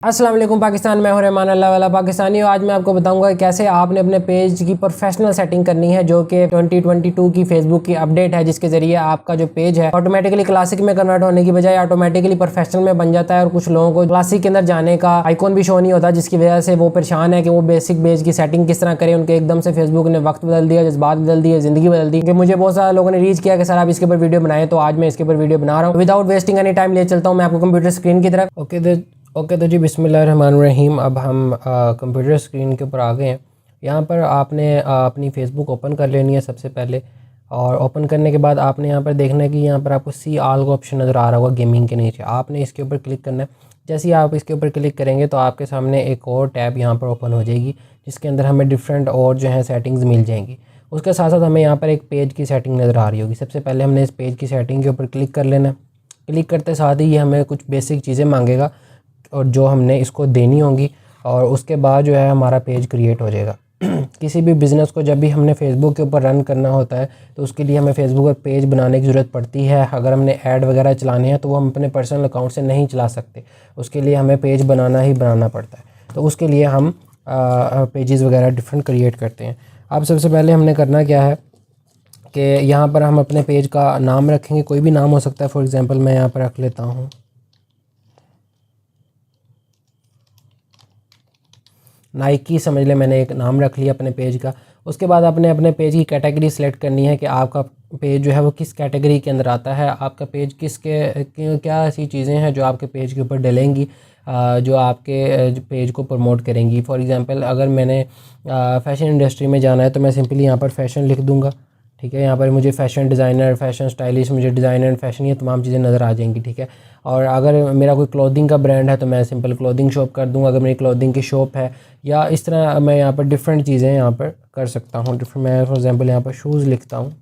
अस्सलाम वालेकुम पाकिस्तान, मैं हूं रहमान अल्लाह वाला पाकिस्तानी। आज मैं आपको बताऊंगा कैसे आपने अपने पेज की प्रोफेशनल सेटिंग करनी है, जो कि 2022 की फेसबुक की अपडेट है, जिसके ज़रिए आपका जो पेज है ऑटोमेटिकली क्लासिक में कन्वर्ट होने की बजाय ऑटोमेटिकली प्रोफेशनल में बन जाता है। और कुछ लोगों को क्लासिक के अंदर जाने का आइकॉन भी शो नहीं होता, जिसकी वजह से वो परेशान है कि वो बेसिक पेज की सेटिंग किस तरह करें। उनके एकदम से फेसबुक ने वक्त बदल दिया, जज्बात बदल दिए, ज़िंदगी बदल दी। मुझे बहुत सारे लोगों ने रीच किया कि सर आप इसके ऊपर वीडियो बनाएं, तो आज मैं इसके ऊपर वीडियो बना रहा हूँ। विदाउट वेस्टिंग एनी टाइम ले चलता हूँ मैं आपको कंप्यूटर स्क्रीन की तरफ। ओके तो जी बिस्मिल्लाहिर्रहमानिर्रहीम। अब हम कंप्यूटर स्क्रीन के ऊपर आ गए हैं। यहाँ पर आपने अपनी फ़ेसबुक ओपन कर लेनी है सबसे पहले। और ओपन करने के बाद आपने यहाँ पर देखना है कि यहाँ पर आपको सी ऑल का ऑप्शन नज़र आ रहा होगा गेमिंग के नीचे। आपने इसके ऊपर क्लिक करना है। जैसे ही आप इसके ऊपर क्लिक करेंगे तो आपके सामने एक और टैब यहाँ पर ओपन हो जाएगी, जिसके अंदर हमें डिफरेंट और जो है सेटिंग्स मिल जाएंगी। उसके साथ साथ हमें यहाँ पर एक पेज की सेटिंग नज़र आ रही होगी। सबसे पहले हमने इस पेज की सेटिंग के ऊपर क्लिक कर लेना है। क्लिक करते साथ ही ये हमें कुछ बेसिक चीज़ें मांगेगा और जो हमने इसको देनी होंगी, और उसके बाद जो है हमारा पेज क्रिएट हो जाएगा। किसी भी बिज़नेस को जब भी हमने फेसबुक के ऊपर रन करना होता है तो उसके लिए हमें फेसबुक पर पेज बनाने की ज़रूरत पड़ती है। अगर हमने ऐड वगैरह चलाने हैं तो वो हम अपने पर्सनल अकाउंट से नहीं चला सकते, उसके लिए हमें पेज बनाना ही बनाना पड़ता है। तो उसके लिए हम पेजेस वगैरह डिफरेंट क्रिएट करते हैं। अब सबसे पहले हमने करना क्या है कि यहाँ पर हम अपने पेज का नाम रखेंगे। कोई भी नाम हो सकता है। फॉर एग्ज़ाम्पल मैं यहाँ पर रख लेता हूँ नाइकी, समझ ले मैंने एक नाम रख लिया अपने पेज का। उसके बाद आपने अपने पेज की कैटेगरी सेलेक्ट करनी है कि आपका पेज जो है वो किस कैटेगरी के अंदर आता है। आपका पेज क्या ऐसी चीज़ें हैं जो आपके पेज के ऊपर डलेंगी, जो आपके पेज को प्रमोट करेंगी। फॉर एग्ज़ाम्पल अगर मैंने फ़ैशन इंडस्ट्री में जाना है तो मैं सिंपली यहाँ पर फ़ैशन लिख दूँगा। ठीक है, यहाँ पर मुझे फ़ैशन डिज़ाइनर, फ़ैशन स्टाइलिश, मुझे डिज़ाइनर एंड फ़ैशन, ये तमाम चीज़ें नज़र आ जाएंगी। ठीक है, और अगर मेरा कोई क्लोथिंग का ब्रांड है तो मैं सिंपल क्लोथिंग शॉप कर दूँगा। अगर मेरी क्लोथिंग की शॉप है, या इस तरह मैं यहाँ पर डिफरेंट चीज़ें यहाँ पर कर सकता हूँ। मैं फॉर एग्ज़ाम्पल यहाँ पर शूज़ लिखता हूँ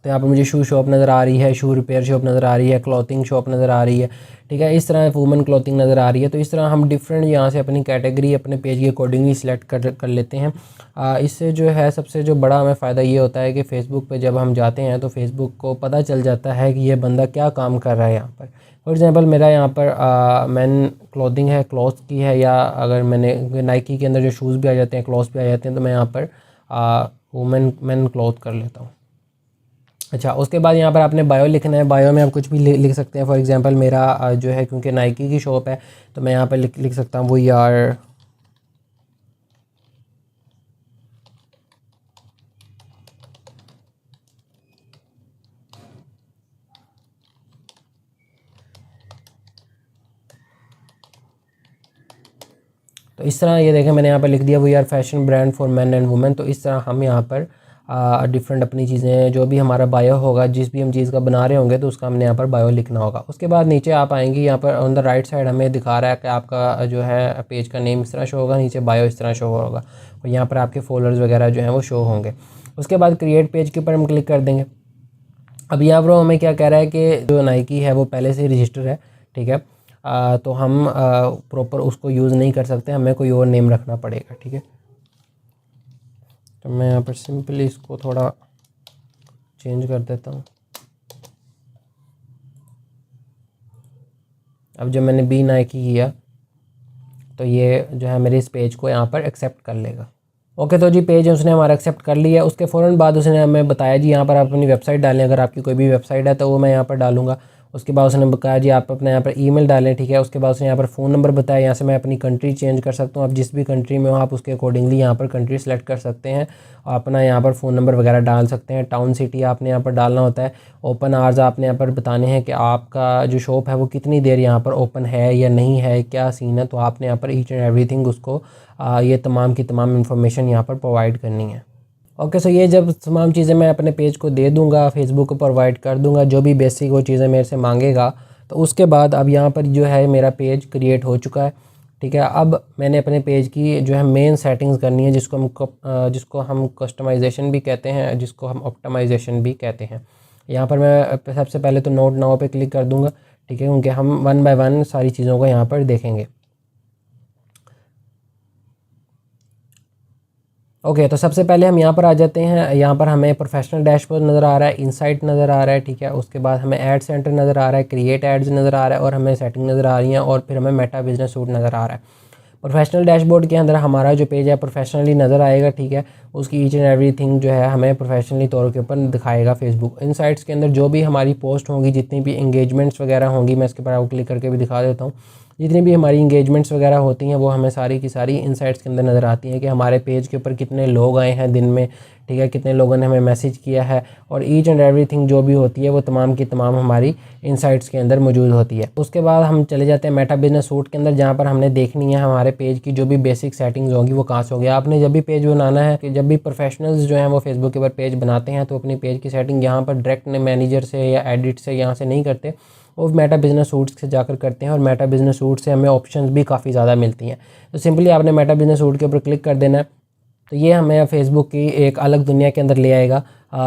तो यहाँ पर मुझे शू शॉप नज़र आ रही है, शू रिपेयर शॉप नज़र आ रही है, क्लॉथिंग शॉप नज़र आ रही है। ठीक है, इस तरह वुमेन क्लॉथिंग नज़र आ रही है। तो इस तरह हम डिफरेंट यहाँ से अपनी कैटेगरी अपने पेज के अकॉर्डिंगली सिलेक्ट कर लेते हैं। इससे जो है सबसे जो बड़ा हमें फ़ायदा ये होता है कि फ़ेसबुक पे जब हम जाते हैं तो फ़ेसबुक को पता चल जाता है कि ये बंदा क्या काम कर रहा है यहाँ पर। फॉर एग्ज़ाम्पल मेरा यहाँ पर मैन क्लॉथिंग है, क्लॉथ की है, या अगर मैंने नाइकी के अंदर जो शूज़ भी आ जाते हैं, क्लॉथ्स भी आ जाते हैं, तो मैं यहाँ पर वुमेन मैन क्लॉथ कर लेता हूँ। अच्छा, उसके बाद यहाँ पर आपने बायो लिखना है। बायो में आप कुछ भी लिख सकते हैं। फॉर एग्ज़ाम्पल मेरा जो है, क्योंकि नाइकी की शॉप है तो मैं यहाँ पर लिख सकता हूँ वी आर तो इस तरह ये देखें मैंने यहाँ पर लिख दिया we are fashion brand for man and women. तो इस तरह हम यहाँ पर डिफरेंट अपनी चीज़ें, जो भी हमारा बायो होगा, जिस भी हम चीज़ का बना रहे होंगे तो उसका हमने यहाँ पर बायो लिखना होगा। उसके बाद नीचे आप आएंगे, यहाँ पर ऑन द राइट साइड हमें दिखा रहा है कि आपका जो है पेज का नेम इस तरह शो होगा, नीचे बायो इस तरह शो होगा, और यहाँ पर आपके फोल्डर्स वगैरह जो हैं वो शो होंगे। उसके बाद क्रिएट पेज के ऊपर हम क्लिक कर देंगे। अब यहाँ पर हमें क्या कह रहा है कि जो नाइकी है वो पहले से रजिस्टर है। ठीक है, तो हम प्रॉपर उसको यूज़ नहीं कर सकते, हमें कोई और नेम रखना पड़ेगा। ठीक है, तो मैं यहाँ पर सिंपली इसको थोड़ा चेंज कर देता हूँ। अब जब मैंने बी नाइकी किया तो ये जो है मेरे इस पेज को यहाँ पर एक्सेप्ट कर लेगा। ओके, तो जी पेज उसने हमारा एक्सेप्ट कर लिया। उसके फ़ौरन बाद उसने हमें बताया जी यहाँ पर आप अपनी वेबसाइट डालें। अगर आपकी कोई भी वेबसाइट है तो वो मैं यहाँ पर डालूँगा। उसके बाद उसने बताया जी आप अपने यहाँ पर ईमेल डालें। ठीक है, उसके बाद उसने यहाँ पर फ़ोन नंबर बताया। यहाँ से मैं अपनी कंट्री चेंज कर सकता हूँ। आप जिस भी कंट्री में हो आप उसके अकॉर्डिंगली यहाँ पर कंट्री सेलेक्ट कर सकते हैं और अपना यहाँ पर फ़ोन नंबर वगैरह डाल सकते हैं। टाउन सिटी आपने यहाँ पर डालना होता है। ओपन आवर्स आपने यहाँ पर बताने हैं कि आपका जो शॉप है वो कितनी देर यहाँ पर ओपन है या नहीं है, क्या सीन है। तो आपने यहाँ पर ईच एंड एवरीथिंग उसको ये तमाम की तमाम इन्फॉर्मेशन यहाँ पर प्रोवाइड करनी है। ओके, सो ये जब तमाम चीज़ें मैं अपने पेज को दे दूँगा, फेसबुक को प्रोवाइड कर दूँगा, जो भी बेसिक वो चीज़ें मेरे से मांगेगा, तो उसके बाद अब यहाँ पर जो है मेरा पेज क्रिएट हो चुका है। ठीक है, अब मैंने अपने पेज की जो है मेन सेटिंग्स करनी है, जिसको हम कस्टमाइजेशन भी कहते हैं, जिसको हम ऑप्टिमाइजेशन भी कहते हैं। यहाँ पर मैं सबसे पहले तो नोट नाउ पे क्लिक कर दूँगा। ठीक है, क्योंकि हम वन बाय वन सारी चीज़ों को यहाँ पर देखेंगे। ओके, तो सबसे पहले हम यहाँ पर आ जाते हैं। यहाँ पर हमें प्रोफेशनल डैशबोर्ड नज़र आ रहा है, इनसाइट नज़र आ रहा है, ठीक है। उसके बाद हमें ऐड सेंटर नज़र आ रहा है, क्रिएट एड्स नज़र आ रहा है और हमें सेटिंग नज़र आ रही है और फिर हमें मेटा बिजनेस सूट नज़र आ रहा है। प्रोफेशनल डैशबोर्ड के अंदर हमारा जो पेज है प्रोफेशनली नज़र आएगा, ठीक है। उसकी ईच एंड एवरीथिंग जो है हमें प्रोफेशनली तौर के ऊपर दिखाएगा फेसबुक। इनसाइट्स के अंदर जो भी हमारी पोस्ट होंगी, जितनी भी इंगेजमेंट्स वगैरह होंगी, मैं इसके ऊपर आउट क्लिक करके भी दिखा देता हूँ। जितनी भी हमारी इंगेजमेंट्स वगैरह होती हैं वो हमें सारी की सारी इनसाइट्स के अंदर नज़र आती हैं कि हमारे पेज के ऊपर कितने लोग आए हैं दिन में, ठीक है, कितने लोगों ने हमें मैसेज किया है, और ईच एंड एवरीथिंग जो भी होती है वो तमाम की तमाम हमारी इनसाइट्स के अंदर मौजूद होती है। उसके बाद हम चले जाते हैं मेटा बिजनेस सूट के अंदर, जहाँ पर हमने देखनी है हमारे पेज की जो भी बेसिक सेटिंग्स होंगी वो कहाँ से होगी। आपने जब भी पेज बनाना है, कि जब भी प्रोफेशनल्स जो हैं वो फेसबुक के ऊपर पेज बनाते हैं तो अपनी पेज की सेटिंग यहाँ पर डायरेक्ट मैनेजर से या एडिट से यहाँ से नहीं करते, वो मेटा बिजनेस सूट्स से जाकर करते हैं। और मेटा बिजनेस सूट से हमें ऑप्शंस भी काफ़ी ज़्यादा मिलती हैं। तो सिंपली आपने मेटा बिजनेस सूट के ऊपर क्लिक कर देना है, तो ये हमें फेसबुक की एक अलग दुनिया के अंदर ले आएगा,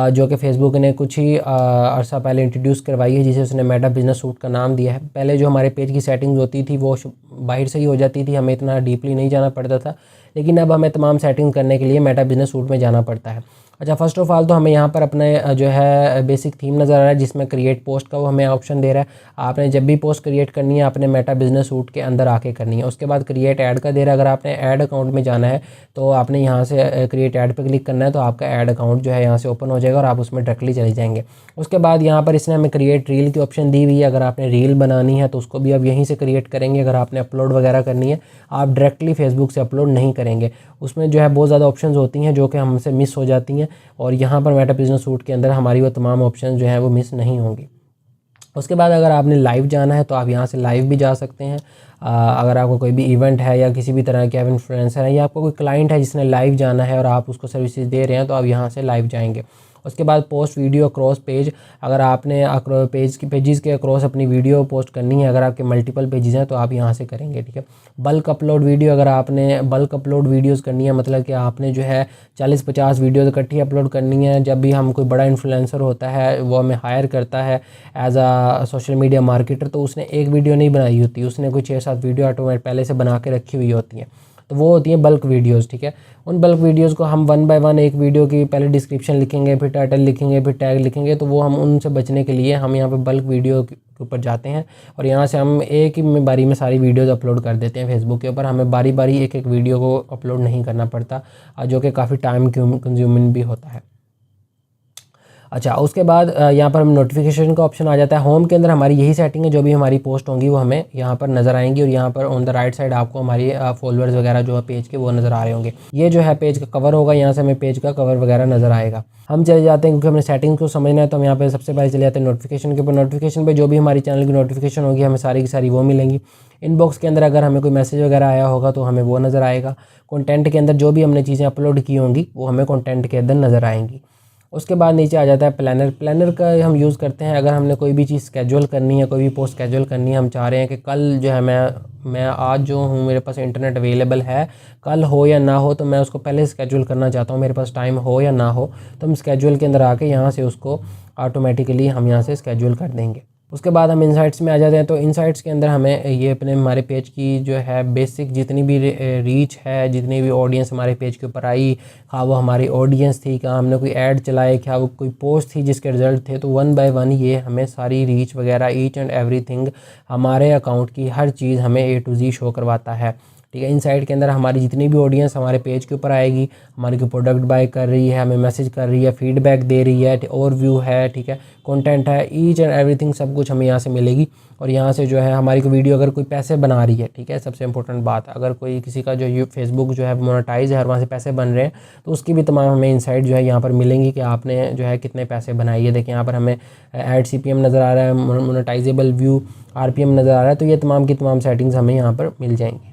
जो कि फेसबुक ने कुछ ही अरसा पहले इंट्रोड्यूस करवाई है, जिसे उसने मेटा बिजनेस सूट का नाम दिया है। पहले जो हमारे पेज की सेटिंग्स होती थी वो बाहर से ही हो जाती थी, हमें इतना डीपली नहीं जाना पड़ता था, लेकिन अब हमें तमाम सेटिंग करने के लिए मेटा बिजनेस सूट में जाना पड़ता है। अच्छा, फ़र्स्ट ऑफ़ ऑल तो हमें यहाँ पर अपने जो है बेसिक थीम नज़र आ रहा है, जिसमें क्रिएट पोस्ट का वो हमें ऑप्शन दे रहा है। आपने जब भी पोस्ट क्रिएट करनी है आपने मेटा बिजनेस सूट के अंदर आके करनी है। उसके बाद क्रिएट ऐड का दे रहा है, अगर आपने ऐड अकाउंट में जाना है तो आपने यहाँ से क्रिएट ऐड पर क्लिक करना है, तो आपका ऐड अकाउंट जो है यहाँ से ओपन हो जाएगा और आप उसमें डायरेक्टली चले जाएंगे। उसके बाद यहाँ पर इसने हमें क्रिएट रील की ऑप्शन दी हुई है, अगर आपने रील बनानी है तो उसको भी अब यहीं से क्रिएट करेंगे। अगर आपने अपलोड वगैरह करनी है, आप डायरेक्टली फेसबुक से अपलोड नहीं करेंगे, उसमें जो है बहुत ज़्यादा ऑप्शंस होती हैं जो कि हमसे मिस हो जाती हैं, और यहाँ पर मेटा बिजनेस सूट के अंदर हमारी वो तमाम ऑप्शन जो हैं वो मिस नहीं होंगी। उसके बाद अगर आपने लाइव जाना है तो आप यहाँ से लाइव भी जा सकते हैं। अगर आपको कोई भी इवेंट है या किसी भी तरह के इन्फ्लुएंसर है या आपको कोई क्लाइंट है जिसने लाइव जाना है और आप उसको सर्विसेज दे रहे हैं, तो आप यहाँ से लाइव जाएंगे। उसके बाद पोस्ट वीडियो अक्रॉस पेज, अगर आपने पेजेस के अक्रॉस अपनी वीडियो पोस्ट करनी है, अगर आपके मल्टीपल पेजेस हैं तो आप यहाँ से करेंगे, ठीक है। बल्क अपलोड वीडियो, अगर आपने बल्क अपलोड वीडियोस करनी है, मतलब कि आपने जो है 40-50 वीडियोस इकट्ठी अपलोड करनी है। जब भी हम कोई बड़ा इन्फ्लुएंसर होता है वो हमें हायर करता है एज आ सोशल मीडिया मार्केटर, तो उसने एक वीडियो नहीं बनाई होती, उसने कोई 6-7 वीडियो ऑटोमेटिक पहले से बना के रखी हुई होती हैं, तो वो होती हैं बल्क वीडियोस, ठीक है। उन बल्क वीडियोस को हम 1 बाय 1 एक वीडियो की पहले डिस्क्रिप्शन लिखेंगे, फिर टाइटल लिखेंगे, फिर टैग लिखेंगे, तो वो हम उनसे बचने के लिए हम यहाँ पे बल्क वीडियो के ऊपर जाते हैं और यहाँ से हम एक ही बारी में सारी वीडियोस अपलोड कर देते हैं फेसबुक के ऊपर। हमें बारी बारी एक एक वीडियो को अपलोड नहीं करना पड़ता, जो कि काफ़ी टाइम कंज्यूमिंग भी होता है। अच्छा, उसके बाद यहाँ पर हम नोटिफिकेशन का ऑप्शन आ जाता है। होम के अंदर हमारी यही सेटिंग है, जो भी हमारी पोस्ट होंगी वो हमें यहाँ पर नज़र आएंगी और यहाँ पर ऑन द राइट साइड आपको हमारी फॉलोअर्स वगैरह जो है पेज के वो नज़र आ रहे होंगे। ये जो है पेज का कवर होगा, यहाँ से हमें पेज का कवर वगैरह नज़र आएगा। हम चले जाते हैं क्योंकि हमें सेटिंग्स को समझना है, तो हम यहाँ पर सबसे पहले चले जाते हैं नोटिफिकेशन के ऊपर। नोटिफिकेशन पर जो भी हमारी चैनल की नोटिफिकेशन होगी हमें सारी की सारी वो मिलेंगी। इनबॉक्स के अंदर अगर हमें कोई मैसेज वगैरह आया होगा तो हमें वो नज़र आएगा। कंटेंट के अंदर जो भी हमने चीज़ें अपलोड की होंगी वो हमें कंटेंट के अंदर नज़र आएंगी। उसके बाद नीचे आ जाता है प्लानर। प्लानर का हम यूज़ करते हैं अगर हमने कोई भी चीज़ स्केड्यूल करनी है, कोई भी पोस्ट स्केड्यूल करनी है, हम चाह रहे हैं कि कल जो है मैं आज जो हूँ मेरे पास इंटरनेट अवेलेबल है, कल हो या ना हो, तो मैं उसको पहले स्केड्यूल करना चाहता हूँ, मेरे पास टाइम हो या ना हो, तो हम स्केड्यूल के अंदर आके यहाँ से उसको ऑटोमेटिकली हम यहाँ से स्केड्यूल कर देंगे। उसके बाद हम इनसाइट्स में आ जाते हैं। तो इनसाइट्स के अंदर हमें ये अपने हमारे पेज की जो है बेसिक जितनी भी रीच है, जितनी भी ऑडियंस हमारे पेज के ऊपर आई, हाँ वो हमारी ऑडियंस थी, क्या हमने कोई ऐड चलाए, क्या वो कोई पोस्ट थी जिसके रिज़ल्ट थे, तो 1 बाय 1 ये हमें सारी रीच वगैरह ईच एंड एवरीथिंग हमारे अकाउंट की हर चीज़ हमें A to Z शो करवाता है, ठीक है। इनसाइट के अंदर हमारी जितनी भी ऑडियंस हमारे पेज के ऊपर आएगी, हमारी कोई प्रोडक्ट बाय कर रही है, हमें मैसेज कर रही है, फीडबैक दे रही है, और व्यू है, ठीक है, कंटेंट है, ईच एंड एवरीथिंग सब कुछ हमें यहाँ से मिलेगी। और यहाँ से जो है हमारी कोई वीडियो अगर कोई पैसे बना रही है, ठीक है, सबसे इंपॉर्टेंट बात, अगर कोई किसी का जो फेसबुक जो है मोनेटाइज है और वहाँ से पैसे बन रहे हैं, तो उसकी भी तमाम हमें इनसाइट जो है यहाँ पर मिलेंगी कि आपने जो है कितने पैसे बनाए। ये देखिए यहाँ पर हमें ऐड CPM नज़र आ रहा है, मोनेटाइजेबल व्यू RPM नज़र आ रहा है, तो ये तमाम की तमाम सेटिंग्स हमें यहाँ पर मिल जाएंगी।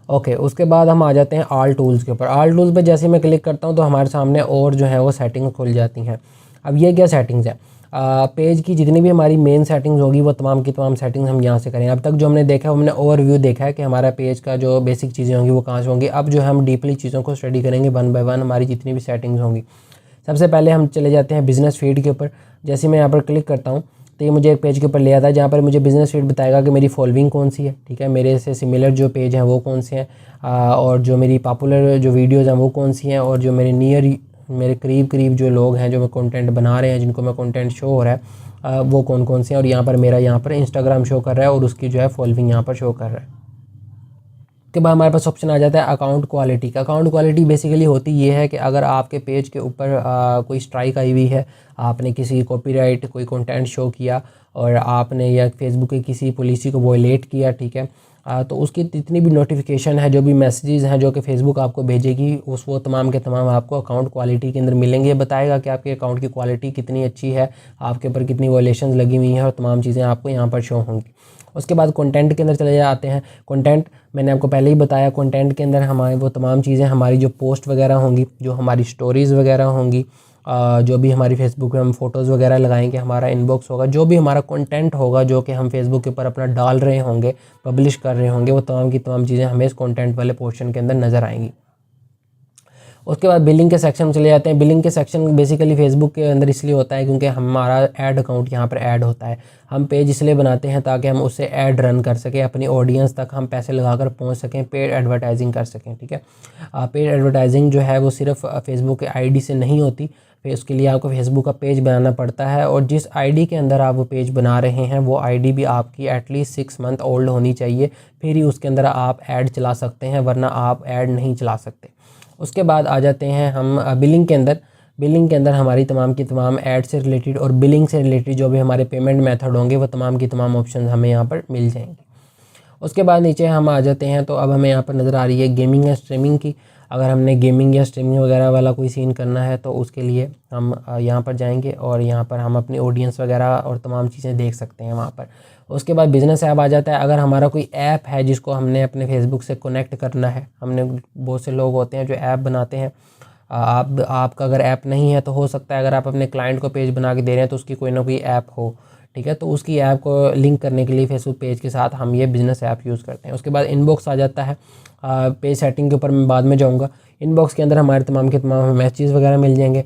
ओके, उसके बाद हम आ जाते हैं ऑल टूल्स के ऊपर। ऑल टूल्स पे जैसे मैं क्लिक करता हूँ तो हमारे सामने और जो है वो सेटिंग्स खुल जाती हैं। अब ये क्या सेटिंग्स है, पेज की जितनी भी हमारी मेन सेटिंग्स होगी वो तमाम की तमाम सेटिंग्स हम यहाँ से करें। अब तक जो हमने देखा है हमने ओवरव्यू देखा है कि हमारा पेज का जो बेसिक चीज़ें होंगी वो कहाँ से होंगी। अब जो है हम डीपली चीज़ों को स्टडी करेंगे 1 बाय 1 हमारी जितनी भी सेटिंग्स होंगी। सबसे पहले हम चले जाते हैं बिज़नेस फीड के ऊपर। जैसे मैं यहाँ पर क्लिक करता हूँ तो ये मुझे एक पेज के ऊपर ले आता है जहाँ पर मुझे बिज़नेस फीड बताएगा कि मेरी फॉलोइंग कौन सी है, ठीक है, मेरे से सिमिलर जो पेज हैं वो कौन से हैं, और जो मेरी पॉपुलर जो वीडियोज़ हैं वो कौन सी हैं, और जो मेरे मेरे करीब जो लोग हैं जो मैं कंटेंट बना रहे हैं, जिनको मैं कंटेंट शो हो रहा है, वो कौन कौन से हैं। और यहाँ पर मेरा यहाँ पर इंस्टाग्राम शो कर रहा है और उसकी जो है फॉलोइंग यहाँ पर शो कर रहा है। उसके बाद हमारे पास ऑप्शन आ जाता है अकाउंट क्वालिटी का। अकाउंट क्वालिटी बेसिकली होती ये है कि अगर आपके पेज के ऊपर कोई स्ट्राइक आई हुई है, आपने किसी कॉपीराइट कोई कंटेंट शो किया और आपने या फेसबुक की किसी पॉलिसी को वॉयलेट किया, ठीक है, तो उसकी जितनी भी नोटिफिकेशन है, जो भी मैसेजेस हैं जो कि फेसबुक आपको भेजेगी, वो तमाम के तमाम आपको अकाउंट क्वालिटी के अंदर मिलेंगे। ये बताएगा कि आपके अकाउंट की क्वालिटी कितनी अच्छी है, आपके ऊपर कितनी वॉयलेशंस लगी हुई हैं, और तमाम चीज़ें आपको यहाँ पर शो होंगी। उसके बाद कंटेंट के अंदर चले जाते हैं। कंटेंट मैंने आपको पहले ही बताया, कंटेंट के अंदर हमारे वो तमाम चीज़ें, हमारी जो पोस्ट वगैरह होंगी, जो हमारी स्टोरीज़ वगैरह होंगी, जो भी हमारी फेसबुक पे हम फ़ोटोज़ वगैरह लगाएंगे, हमारा इनबॉक्स होगा, जो भी हमारा कंटेंट होगा जो कि हम फेसबुक के ऊपर अपना डाल रहे होंगे, पब्लिश कर रहे होंगे, वो तमाम की तमाम चीज़ें हमें इस कंटेंट वाले पोर्शन के अंदर नज़र आएंगी। उसके बाद बिलिंग के सेक्शन में चले जाते हैं। बिलिंग के सेक्शन बेसिकली फेसबुक के अंदर इसलिए होता है क्योंकि हमारा ऐड अकाउंट यहाँ पर ऐड होता है। हम पेज इसलिए बनाते हैं ताकि हम उससे ऐड रन कर सकें, अपनी ऑडियंस तक हम पैसे लगाकर पहुँच सकें, पेड एडवर्टाइजिंग कर सकें, ठीक है। पेड एडवर्टाइजिंग जो है वो सिर्फ फेसबुक के आईडी से नहीं होती, फिर उसके लिए आपको फेसबुक का पेज बनाना पड़ता है, और जिस आईडी के अंदर आप वो पेज बना रहे हैं वो आईडी भी आपकी एटलीस्ट 6 मंथ ओल्ड होनी चाहिए, फिर ही उसके अंदर आप ऐड चला सकते हैं, वरना आप ऐड नहीं चला सकते। उसके बाद आ जाते हैं हम बिलिंग के अंदर। बिलिंग के अंदर हमारी तमाम की तमाम ऐड से रिलेटेड और बिलिंग से रिलेटेड जो भी हमारे पेमेंट मेथड होंगे वो तमाम की तमाम ऑप्शन हमें यहाँ पर मिल जाएंगे। उसके बाद नीचे हम आ जाते हैं, तो अब हमें यहाँ पर नज़र आ रही है गेमिंग या स्ट्रीमिंग की। अगर हमने गेमिंग या स्ट्रीमिंग वगैरह वाला कोई सीन करना है तो उसके लिए हम यहाँ पर जाएंगे और यहाँ पर हम अपनी ऑडियंस वगैरह और तमाम चीज़ें देख सकते हैं वहाँ पर। उसके बाद बिज़नेस ऐप आ जाता है। अगर हमारा कोई ऐप है जिसको हमने अपने फेसबुक से कनेक्ट करना है, हमने बहुत से लोग होते हैं जो ऐप बनाते हैं, आपका अगर ऐप नहीं है तो हो सकता है अगर आप अपने क्लाइंट को पेज बना के दे रहे हैं तो उसकी कोई ना कोई ऐप हो, ठीक है, तो उसकी ऐप को लिंक करने के लिए फेसबुक पेज के साथ हम ये बिज़नेस ऐप यूज़ करते हैं। उसके बाद इनबॉक्स आ जाता है। पेज सेटिंग के ऊपर मैं बाद में जाऊँगा। इनबॉक्स के अंदर हमारे तमाम के तमाम मैसेज वगैरह मिल जाएंगे।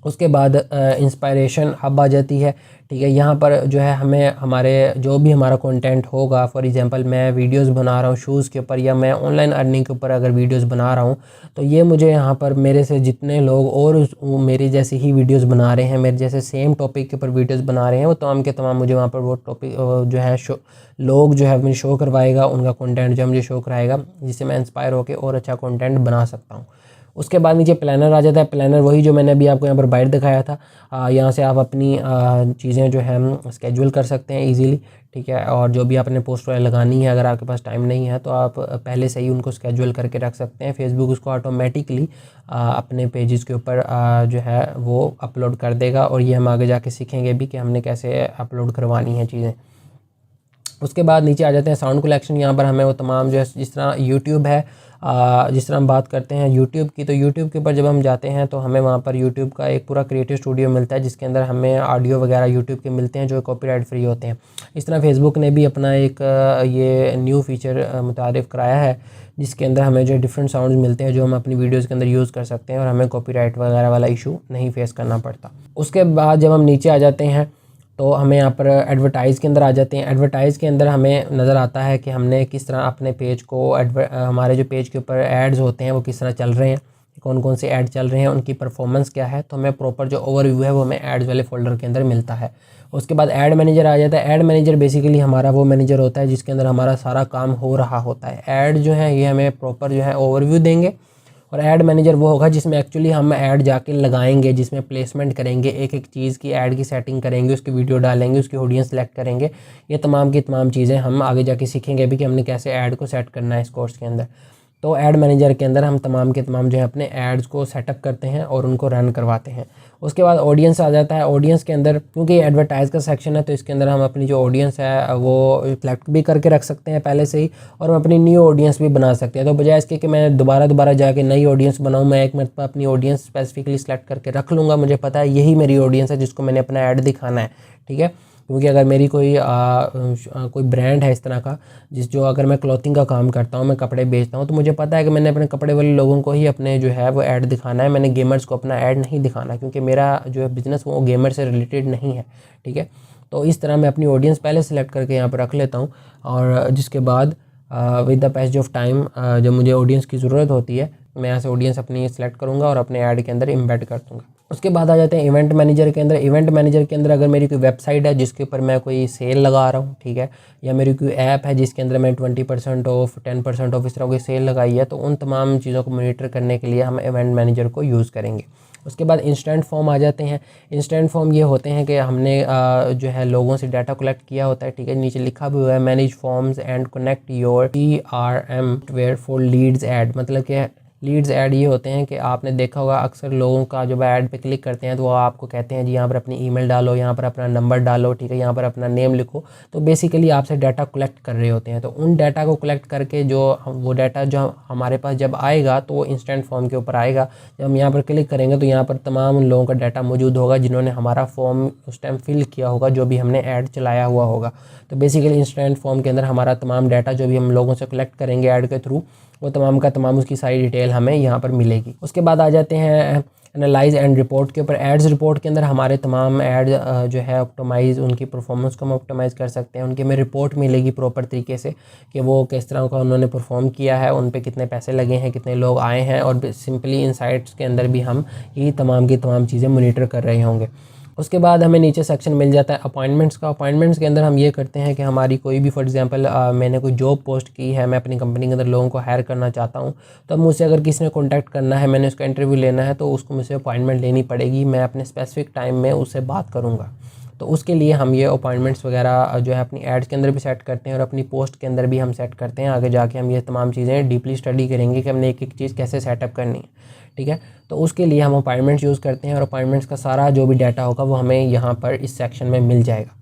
उसके बाद इंस्पायरेशन हब आ जाती है, ठीक है। यहाँ पर जो है हमें हमारे जो भी हमारा कंटेंट होगा, फॉर एग्जांपल मैं वीडियोस बना रहा हूँ शूज़ के ऊपर या मैं ऑनलाइन अर्निंग के ऊपर अगर वीडियोस बना रहा हूँ, तो ये मुझे यहाँ पर मेरे से जितने लोग और मेरी जैसी ही वीडियोस बना रहे हैं, मेरे जैसे सेम टॉपिक के ऊपर वीडियोस बना रहे हैं, वो तमाम के तमाम मुझे वहाँ पर वो टॉपिक जो है लोग जो है मुझे शो करवाएगा, उनका कंटेंट जो मुझे शो कराएगा, जिससे मैं इंस्पायर होकर और अच्छा कंटेंट बना सकता हूँ। उसके बाद नीचे प्लानर आ जाता है। प्लानर वही जो मैंने अभी आपको यहाँ पर बाइट दिखाया था। यहाँ से आप अपनी चीज़ें जो है स्केड्यूल कर सकते हैं इजीली, ठीक है। और जो भी आपने पोस्ट लगानी है, अगर आपके पास टाइम नहीं है तो आप पहले से ही उनको स्केड्यूल करके रख सकते हैं। फेसबुक उसको ऑटोमेटिकली अपने पेजेस के ऊपर जो है वो अपलोड कर देगा, और ये हम आगे जाके सीखेंगे भी कि हमने कैसे अपलोड करवानी है चीज़ें। उसके बाद नीचे आ जाते हैं साउंड कलेक्शन। यहाँ पर हमें वो तमाम जो है, जिस तरह यूट्यूब है, जिस तरह हम बात करते हैं यूट्यूब की, तो यूट्यूब के ऊपर जब हम जाते हैं तो हमें वहाँ पर यूट्यूब का एक पूरा क्रिएटिव स्टूडियो मिलता है, जिसके अंदर हमें ऑडियो वगैरह यूट्यूब के मिलते हैं जो कॉपीराइट फ्री होते हैं। इस तरह फेसबुक ने भी अपना एक ये न्यू फीचर मुतारिफ़ कराया है, जिसके अंदर हमें जो डिफरेंट साउंड्स मिलते हैं जो हम अपनी वीडियोज़ के अंदर यूज़ कर सकते हैं, और हमें कॉपीराइट वगैरह वाला इशू नहीं फेस करना पड़ता। उसके बाद जब हम नीचे आ जाते हैं तो हमें यहाँ पर एडवर्टाइज़ के अंदर आ जाते हैं। एडवर्टाइज़ के अंदर हमें नज़र आता है कि हमने किस तरह अपने पेज को हमारे जो पेज के ऊपर एड्स होते हैं वो किस तरह चल रहे हैं, कौन कौन से ऐड चल रहे हैं, उनकी परफॉर्मेंस क्या है। तो हमें प्रॉपर जो ओवरव्यू है वो हमें एड्स वाले फोल्डर के अंदर मिलता है। उसके बाद ऐड मैनेजर आ जाता है। ऐड मैनेजर बेसिकली हमारा वो मैनेजर होता है जिसके अंदर हमारा सारा काम हो रहा होता है। ऐड जो है ये हमें प्रॉपर जो है ओवरव्यू देंगे, और ऐड मैनेजर वो होगा जिसमें एक्चुअली हम ऐड जाके लगाएंगे, जिसमें प्लेसमेंट करेंगे, एक एक चीज़ की ऐड की सेटिंग करेंगे, उसकी वीडियो डालेंगे, उसकी ऑडियंस सेलेक्ट करेंगे। ये तमाम की तमाम चीज़ें हम आगे जाके सीखेंगे भी कि हमने कैसे ऐड को सेट करना है इस कोर्स के अंदर। तो ऐड मैनेजर के अंदर हम तमाम के तमाम जो है अपने एड्स को सेटअप करते हैं और उनको रन करवाते हैं। उसके बाद ऑडियंस आ जाता है। ऑडियंस के अंदर क्योंकि एडवर्टाइज़ का सेक्शन है तो इसके अंदर हम अपनी जो ऑडियंस है वो कलेक्ट भी करके रख सकते हैं पहले से ही, और हम अपनी न्यू ऑडियंस भी बना सकते हैं। तो बजाय इसके कि मैं दोबारा जाके नई ऑडियंस बनाऊँ, मैं एक मरतबा अपनी ऑडियंस स्पेसिफिकली सेलेक्ट करके रख लूँगा, मुझे पता है यही मेरी ऑडियंस है जिसको मैंने अपना ऐड दिखाना है, ठीक है। क्योंकि अगर मेरी कोई ब्रांड है इस तरह का जो अगर मैं क्लॉथिंग का काम करता हूँ, मैं कपड़े बेचता हूँ, तो मुझे पता है कि मैंने अपने कपड़े वाले लोगों को ही अपने जो है वो ऐड दिखाना है, मैंने गेमर्स को अपना ऐड नहीं दिखाना, क्योंकि मेरा जो है बिज़नेस वो गेमर से रिलेटेड नहीं है, ठीक है। तो इस तरह मैं अपनी ऑडियंस पहले सेलेक्ट करके यहाँ पर रख लेता हूँ, और जिसके बाद with the passage of time जब मुझे ऑडियंस की ज़रूरत होती है, मैं यहाँ से ऑडियंस अपनी सेलेक्ट करूँगा और अपने ऐड के अंदर एम्बेड कर दूँगा। उसके बाद आ जाते हैं इवेंट मैनेजर के अंदर। इवेंट मैनेजर के अंदर अगर मेरी कोई वेबसाइट है जिसके ऊपर मैं कोई सेल लगा रहा हूँ, ठीक है, या मेरी कोई ऐप है जिसके अंदर मैं 20% ऑफ, 10% ऑफ इस तरह की सेल लगाई है, तो उन तमाम चीज़ों को मॉनिटर करने के लिए हम इवेंट मैनेजर को यूज़ करेंगे। उसके बाद इंस्टेंट फॉर्म आ जाते हैं। इंस्टेंट फॉर्म ये होते हैं कि हमने जो है लोगों से डाटा कलेक्ट किया होता है, ठीक है, नीचे लिखा भी हुआ है manage forms and connect your CRM where for leads add. मतलब कि लीड्स ऐड ये होते हैं कि आपने देखा होगा अक्सर लोगों का जब ऐड पे क्लिक करते हैं तो वो आपको कहते हैं जी यहाँ पर अपनी ईमेल डालो, यहाँ पर अपना नंबर डालो, ठीक है, यहाँ पर अपना नेम लिखो। तो बेसिकली आपसे डाटा कलेक्ट कर रहे होते हैं। तो उन डाटा को कलेक्ट करके वो डाटा जो हमारे पास जब आएगा तो वो इंस्टेंट फॉर्म के ऊपर आएगा। जब हम यहाँ पर क्लिक करेंगे तो यहाँ पर तमाम उन लोगों का डाटा मौजूद होगा जिन्होंने हमारा फॉर्म उस टाइम फिल किया होगा, जो भी हमने ऐड चलाया हुआ होगा। तो बेसिकली इंस्टेंट फॉर्म के अंदर हमारा तमाम डाटा जो भी हम लोगों से कलेक्ट करेंगे ऐड के थ्रू, वो तमाम का तमाम उसकी सारी डिटेल हमें यहाँ पर मिलेगी। उसके बाद आ जाते हैं एनालाइज एंड रिपोर्ट के ऊपर। एड्स रिपोर्ट के अंदर हमारे तमाम ऐड जो है ऑप्टिमाइज़, उनकी परफॉर्मेंस को हम ऑप्टिमाइज़ कर सकते हैं। उनकी हमें रिपोर्ट मिलेगी प्रॉपर तरीके से कि वो किस तरह का उन्होंने परफॉर्म किया है, उन पे कितने पैसे लगे हैं, कितने लोग आए हैं, और सिंपली इनसाइट्स के अंदर भी हम यही तमाम की तमाम चीज़ें मोनीटर कर रहे होंगे। उसके बाद हमें नीचे सेक्शन मिल जाता है अपॉइंटमेंट्स का। अपॉइंटमेंट्स के अंदर हम ये करते हैं कि हमारी कोई भी फॉर एग्जांपल मैंने कोई जॉब पोस्ट की है, मैं अपनी कंपनी के अंदर लोगों को हायर करना चाहता हूँ, तो अब मुझसे अगर किसी ने कॉन्टैक्ट करना है, मैंने उसका इंटरव्यू लेना है, तो उसको मुझसे अपॉइंटमेंट लेनी पड़ेगी। मैं अपने स्पेसिफिक टाइम में उससे बात करूँगा। तो उसके लिए हम ये अपॉइंटमेंट्स वगैरह जो है अपनी एड्स के अंदर भी सेट करते हैं और अपनी पोस्ट के अंदर भी हम सेट करते हैं। आगे जाके हम ये तमाम चीज़ें डीपली स्टडी करेंगे कि हमने एक एक चीज़ कैसे सेटअप करनी है, ठीक है। तो उसके लिए हम अपॉइंटमेंट्स यूज़ करते हैं और अपॉइंटमेंट्स का सारा जो भी डाटा होगा वो हमें यहाँ पर इस सेक्शन में मिल जाएगा।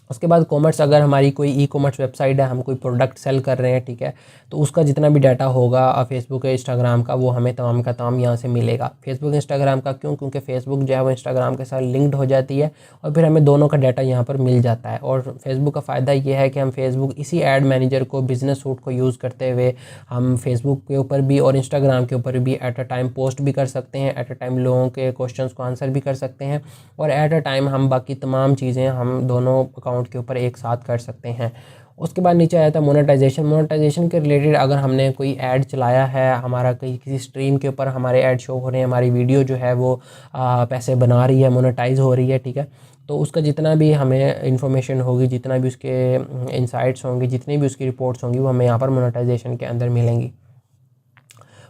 उसके बाद कॉमर्स, अगर हमारी कोई ई-कॉमर्स वेबसाइट है, हम कोई प्रोडक्ट सेल कर रहे हैं, ठीक है, तो उसका जितना भी डाटा होगा फेसबुक या इंस्टाग्राम का, वो हमें तमाम का तमाम यहाँ से मिलेगा। फेसबुक इंस्टाग्राम का क्यों? क्योंकि फेसबुक जो है वो इंस्टाग्राम के साथ लिंक्ड हो जाती है और फिर हमें दोनों का डाटा यहाँ पर मिल जाता है। और फेसबुक का फ़ायदा ये है कि हम फेसबुक इसी एड मैनेजर को, बिजनेस सूट को यूज़ करते हुए हम फेसबुक के ऊपर भी और इंस्टाग्राम के ऊपर भी एट अ टाइम पोस्ट भी कर सकते हैं, एट अ टाइम लोगों के क्वेश्चंस को आंसर भी कर सकते हैं, और एट अ टाइम हम बाकी तमाम चीज़ें हम दोनों अकाउंट के ऊपर एक साथ कर सकते हैं। उसके बाद नीचे आया था मोनेटाइजेशन। मोनेटाइजेशन के रिलेटेड अगर हमने कोई ऐड चलाया है, हमारा किसी स्ट्रीम के ऊपर हमारे ऐड शो हो रहे हैं, हमारी वीडियो जो है वो पैसे बना रही है, मोनेटाइज हो रही है, ठीक है, तो उसका जितना भी हमें इंफॉर्मेशन होगी, जितना भी उसके इंसाइट्स होंगे, जितनी भी उसकी रिपोर्ट्स होंगी, वो हमें यहाँ पर मोनेटाइजेशन के अंदर मिलेंगी।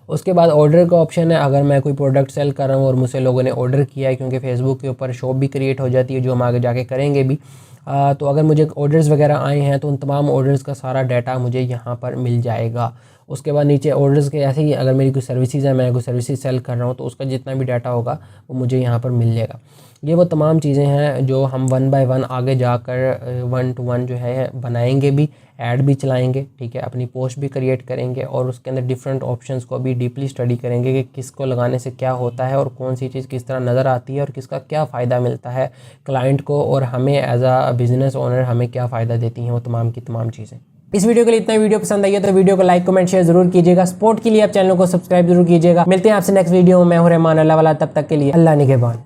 उसके बाद ऑर्डर का ऑप्शन है। अगर मैं कोई प्रोडक्ट सेल कर रहा हूँ और मुझसे लोगों ने ऑर्डर किया है, क्योंकि फेसबुक के ऊपर शॉप भी क्रिएट हो जाती है जो हम आगे जाके करेंगे भी, तो अगर मुझे ऑर्डर्स वगैरह आए हैं तो उन तमाम ऑर्डर्स का सारा डाटा मुझे यहाँ पर मिल जाएगा। उसके बाद नीचे ऑर्डर्स के ऐसे ही अगर मेरी कोई सर्विसेज है, मैं कोई सर्विसेज सेल कर रहा हूँ, तो उसका जितना भी डाटा होगा वो मुझे यहाँ पर मिल जाएगा। ये वो तमाम चीज़ें हैं जो हम 1 बाय 1 आगे जाकर 1 to 1 जो है बनाएंगे भी, ऐड भी चलाएंगे, ठीक है, अपनी पोस्ट भी क्रिएट करेंगे और उसके अंदर डिफरेंट ऑप्शंस को भी डीपली स्टडी करेंगे कि किसको लगाने से क्या होता है और कौन सी चीज़ किस तरह नज़र आती है और किसका क्या फ़ायदा मिलता है क्लाइंट को, और हमें एज अ बिज़नेस ओनर हमें क्या फ़ायदा देती हैं वो तमाम की तमाम चीज़ें। इस वीडियो के लिए इतना वीडियो पसंद आई है तो वीडियो को लाइक कमेंट शेयर जरूर कीजिएगा। सपोर्ट के लिए आप चैनल को सब्सक्राइब जरूर कीजिएगा। मिलते हैं आपसे नेक्स्ट वीडियो में। मैं हूं रहमान, अल्लाह वाला, तब तक के लिए अल्लाह निगहबान।